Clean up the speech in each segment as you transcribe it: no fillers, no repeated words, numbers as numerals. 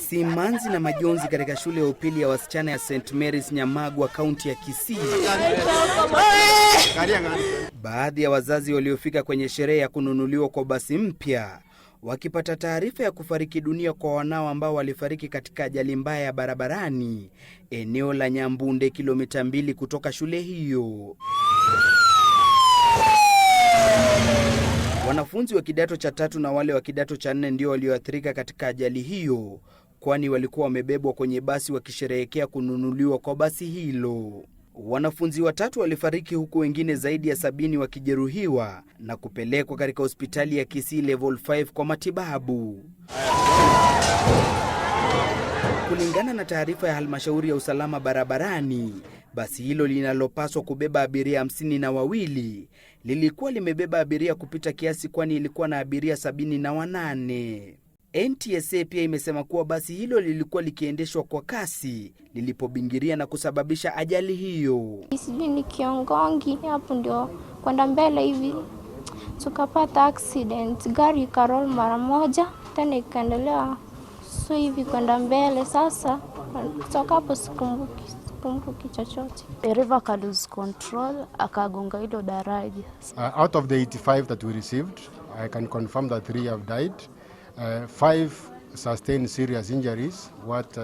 Simanzi na majonzi katika shule ya upili ya wasichana ya St. Mary's Nyamwanga, kaunti ya Kisii. Baadhi ya wazazi waliofika kwenye sherehe ya kununuliwa kwa basi mpya wakipata taarifa ya kufariki dunia kwa wanao ambao walifariki katika ajali mbaya ya barabarani eneo la Nyambunde, kilomita 2 kutoka shule hiyo. Wanafunzi wa kidato cha 3 na wale wa kidato cha 4 ndio walioathirika katika ajali hiyo, kwani walikuwa wamebebwa kwenye basi wakisherehekea kununuliwa kwa basi hilo. Wanafunzi 3 walifariki huku wengine zaidi ya 70 wakijeruhiwa na kupelekwa katika hospitali ya Kisii level 5 kwa matibabu. Kulingana na taarifa ya halmashauri ya usalama barabarani, basi hilo linalopaswa kubeba abiria 52 lilikuwa limebeba abiria kupita kiasi, kwani ilikuwa na abiria 78. NTSA pia imesema kuwa basi hilo lilikuwa likiendeshwa kwa kasi lilipobingiria na kusababisha ajali hiyo. Sijui ni kiongongi hapo ndio kwenda mbele hivi tukapata accident, gari ikarol mara moja tena ikaendelea so hivi kwenda mbele. Sasa kutoka hapo sikumbuki chochote. Dereva ka lose control akagonga hilo daraja. Out of the 85 that we received, I can confirm that 3 have died. 5 sustained serious injuries, what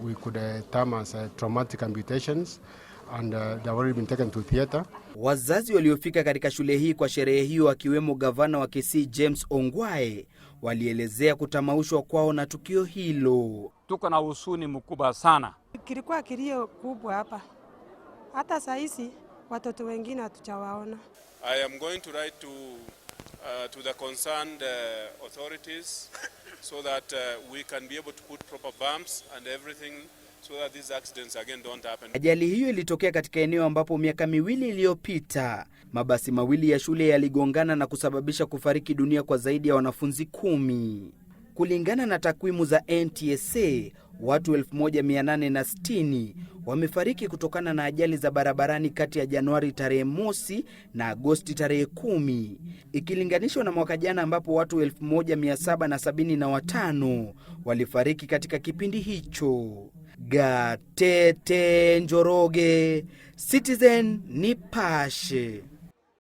we could term as traumatic amputations, and they have already been taken to theater. Wazazi waliofika katika shule hii kwa sherehe hiyo, akiwemo gavana wa Kisii James Ongwae, walielezea kutamaushwa kwao na tukio hilo. Tuko na huzuni mkubwa sana. Kilikuwa kilio kubwa hapa. Hata saa hizi watoto wengine hatujawaona. I am going to write to the concerned authorities so that we can be able to put proper bumps and everything so that these accidents again don't happen. Ajali hiyo ilitokea katika eneo ambapo miaka 2 iliyopita mabasi mawili ya shule yaligongana na kusababisha kufariki dunia kwa zaidi ya wanafunzi 10. Kulingana na takwimu za NTSA, watu 1860 wamefariki kutokana na ajali za barabarani kati ya Januari tarehe 1 na Agosti tarehe 10, ikilinganishwa na mwaka jana ambapo watu 1775 walifariki katika kipindi hicho. Gatete Njoroge, Citizen Nipashe.